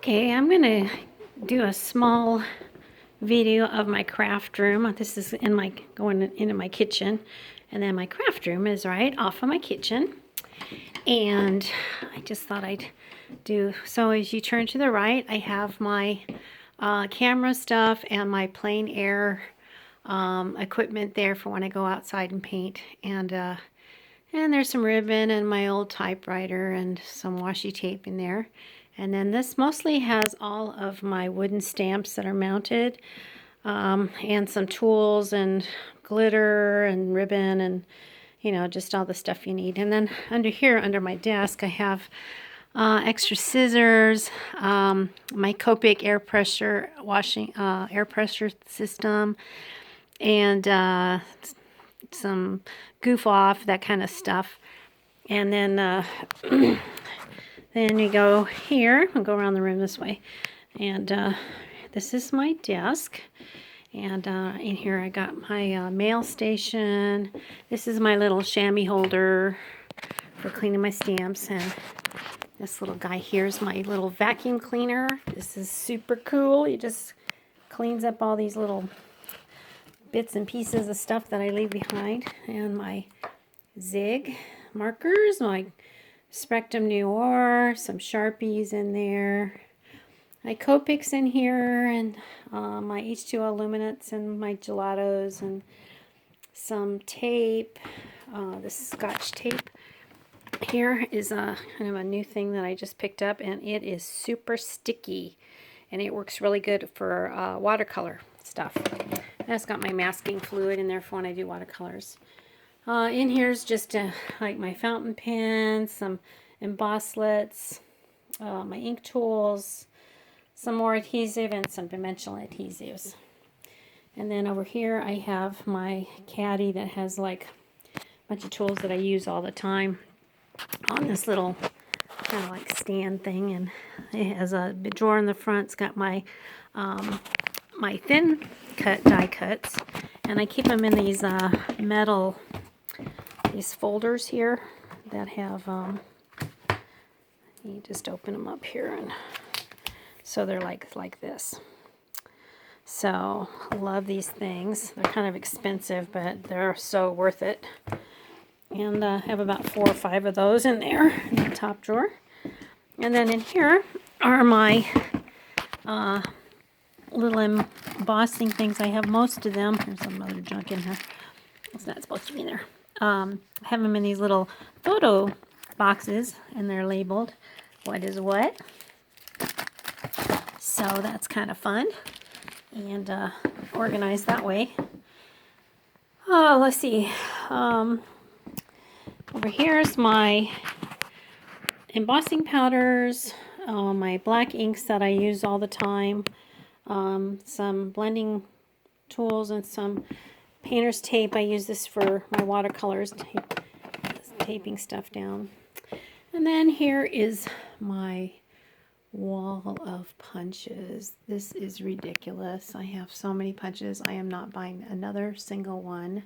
Okay, I'm gonna do a small video of my craft room. This is going into my kitchen, and then my craft room is right off of my kitchen. And I just thought I'd do, so as you turn to the right, I have my camera stuff and my plein air equipment there for when I go outside and paint. And there's some ribbon and my old typewriter and some washi tape in there. And then this mostly has all of my wooden stamps that are mounted, and some tools and glitter and ribbon and, you know, just all the stuff you need. And then under here, under my desk, I have extra scissors, my Copic air pressure air pressure system, and some goof off, that kind of stuff. And then then you go here, I'll go around the room this way, and this is my desk. And in here I got my mail station. This is my little chamois holder for cleaning my stamps. And this little guy here is my little vacuum cleaner. This is super cool. It just cleans up all these little bits and pieces of stuff that I leave behind. And my Zig markers, my Spectrum Noir, some Sharpies in there, my Copics in here, and my H2O luminants and my gelatos, and some tape. This Scotch tape here is kind of a new thing that I just picked up, and it is super sticky, and it works really good for watercolor stuff. And it's got my masking fluid in there for when I do watercolors. In here's just like my fountain pens, some embosslets, my ink tools, some more adhesive, and some dimensional adhesives. And then over here I have my caddy that has like a bunch of tools that I use all the time on this little kind of like stand thing. And it has a drawer in the front. It's got my my thin cut die cuts, and I keep them in these metal, these folders here that have you just open them up here, and so they're like this. So love these things. They're kind of expensive, but they're so worth it. And I have about 4 or 5 of those in there in the top drawer. And then in here are my little embossing things. I have most of them. There's some other junk in here. It's not supposed to be in there. I have them in these little photo boxes, and they're labeled what is what. So that's kind of fun, and organized that way. Oh, let's see. Over here's my embossing powders, my black inks that I use all the time, some blending tools, and some painter's tape. I use this for my watercolors, taping stuff down. And then here is my wall of punches. This is ridiculous. I have so many punches. I am not buying another single one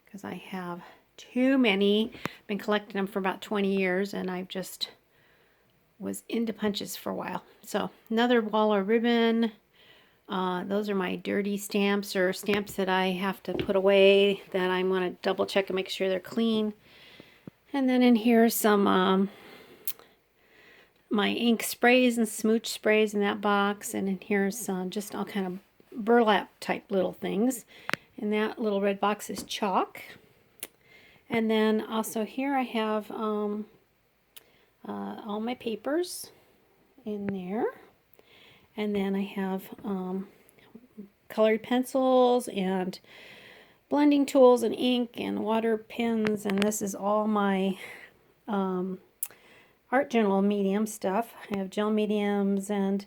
because I have too many. Been collecting them for about 20 years, and I've just was into punches for a while. So another wall of ribbon. Those are my dirty stamps, or stamps that I have to put away that I'm going to double check and make sure they're clean. And then in here some my ink sprays and smooch sprays in that box. And in here's just all kind of burlap type little things. And that little red box is chalk. And then also here I have all my papers in there. And then I have colored pencils and blending tools and ink and water pens. And this is all my art journal medium stuff. I have gel mediums and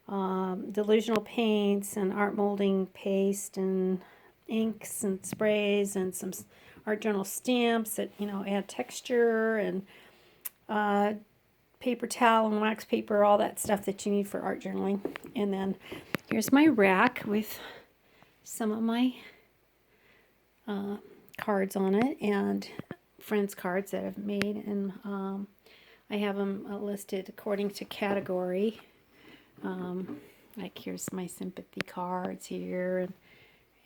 delusional paints and art molding paste and inks and sprays and some art journal stamps that, you know, add texture, and paper towel and wax paper, all that stuff that you need for art journaling. And then here's my rack with some of my cards on it, and friends cards that I've made, and I have them listed according to category. Like here's my sympathy cards here, and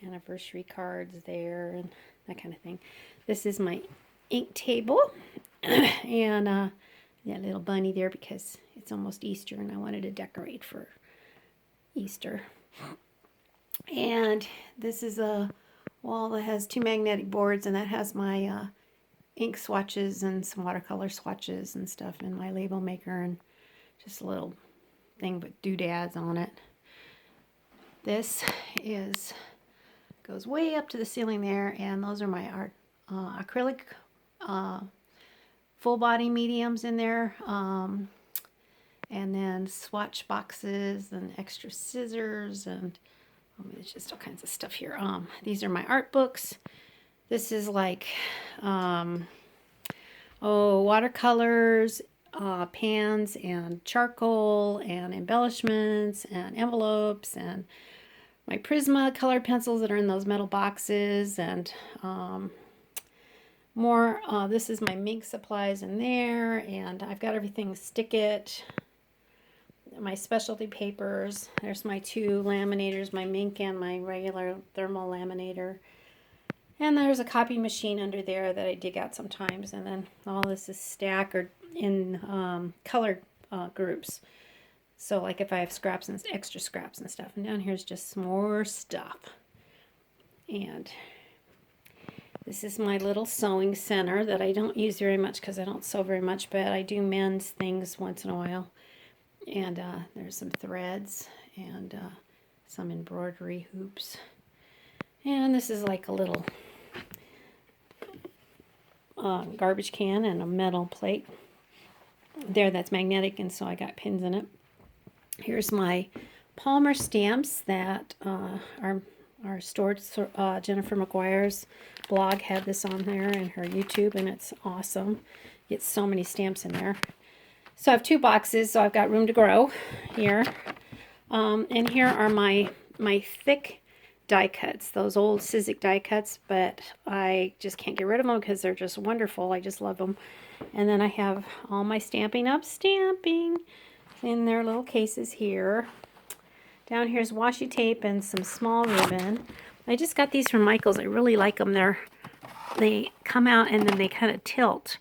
anniversary cards there, and that kind of thing. This is my ink table, and that little bunny there because it's almost Easter and I wanted to decorate for Easter. And this is a wall that has 2 magnetic boards, and that has my ink swatches and some watercolor swatches and stuff, and my label maker, and just a little thing with doodads on it. This goes way up to the ceiling there, and those are my art acrylic full body mediums in there, and then swatch boxes and extra scissors, and there's just all kinds of stuff here. These are my art books. This is like watercolors, pans and charcoal and embellishments and envelopes, and my Prisma colored pencils that are in those metal boxes, and more. This is my Mink supplies in there, and I've got everything stick it. My specialty papers. There's my 2 laminators, my Mink and my regular thermal laminator. And there's a copy machine under there that I dig out sometimes. And then all this is staggered in colored groups. So like if I have scraps and extra scraps and stuff. And down here's just some more stuff. And this is my little sewing center that I don't use very much because I don't sew very much, but I do mend things once in a while. And there's some threads and some embroidery hoops. And this is like a little garbage can and a metal plate there that's magnetic, and so I got pins in it. Here's my Palmer stamps that are stored. Jennifer McGuire's blog had this on there, and her YouTube, and it's awesome. Get so many stamps in there. So I have 2 boxes, so I've got room to grow here. And here are my thick die cuts, those old Sizzix die cuts, but I just can't get rid of them because they're just wonderful. I just love them. And then I have all my Stampin' Up! Stamping in their little cases here. Down here's washi tape and some small ribbon. I just got these from Michaels. I really like them. They come out and then they kind of tilt.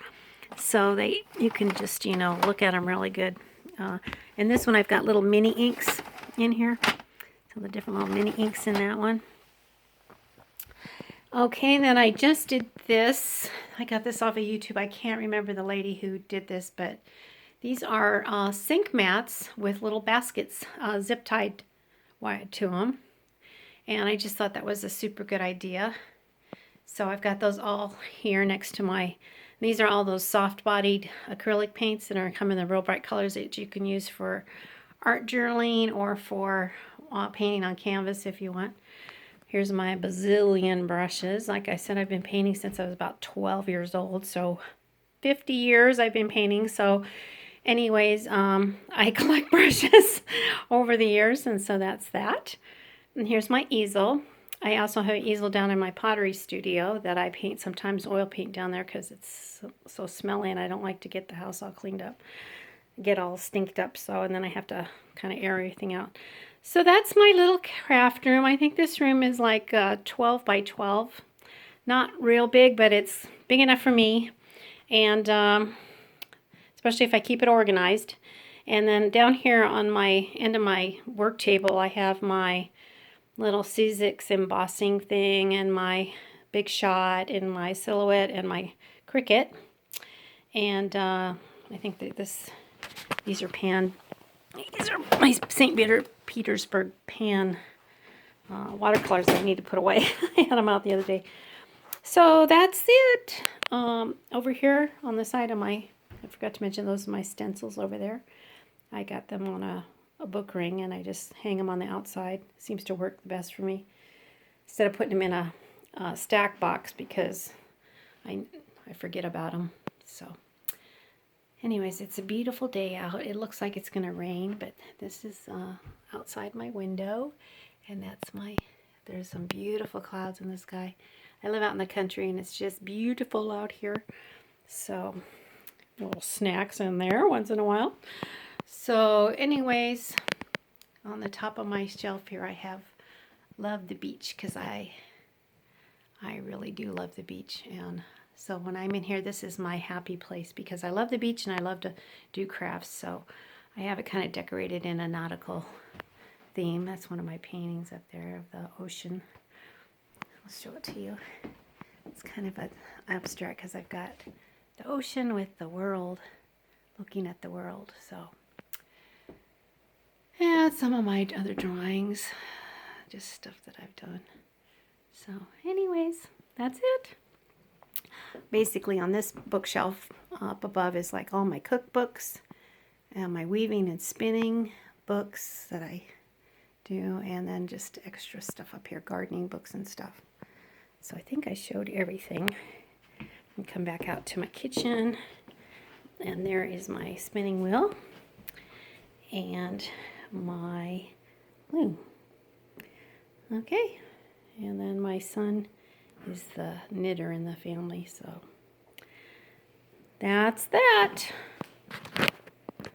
So you can just, look at them really good. And this one I've got little mini inks in here. So the different little mini inks in that one. Okay, then I just did this. I got this off of YouTube. I can't remember the lady who did this, but these are sink mats with little baskets zip tied to them. And I just thought that was a super good idea. So I've got those all here next to these are all those soft-bodied acrylic paints that come in the real bright colors that you can use for art journaling or for painting on canvas if you want. Here's my bazillion brushes. Like I said, I've been painting since I was about 12 years old, so 50 years I've been painting. So anyways, I collect brushes over the years, and so that's that. And here's my easel. I also have an easel down in my pottery studio that I paint sometimes oil paint down there because it's so smelly, and I don't like to get the house all cleaned up, get all stinked up. So, and then I have to kind of air everything out. So that's my little craft room. I think this room is like 12 by 12. Not real big, but it's big enough for me. And especially if I keep it organized. And then down here on my end of my work table, I have my little Sizzix embossing thing and my Big Shot and my Silhouette and my Cricut. And I think that these are my St. Petersburg pan watercolors that I need to put away. I had them out the other day. So that's it. Over here on the side of I forgot to mention those are my stencils over there. I got them on a book ring, and I just hang them on the outside. Seems to work the best for me, instead of putting them in a stack box because I forget about them. So anyways, it's a beautiful day out. It looks like it's gonna rain, but this is outside my window, and there's some beautiful clouds in the sky. I live out in the country, and it's just beautiful out here. So little snacks in there once in a while. So anyways, on the top of my shelf here I have Love the Beach, because I really do love the beach. And so when I'm in here, this is my happy place, because I love the beach and I love to do crafts. So I have it kind of decorated in a nautical theme. That's one of my paintings up there of the ocean. I'll show it to you. It's kind of an abstract because I've got the ocean with the world, looking at the world. So yeah, some of my other drawings, just stuff that I've done. So anyways, that's it. Basically on this bookshelf up above is like all my cookbooks and my weaving and spinning books that I do, and then just extra stuff up here, gardening books and stuff. So I think I showed everything. And come back out to my kitchen, and there is my spinning wheel and my loom. Okay, and then my son is the knitter in the family, so that's that.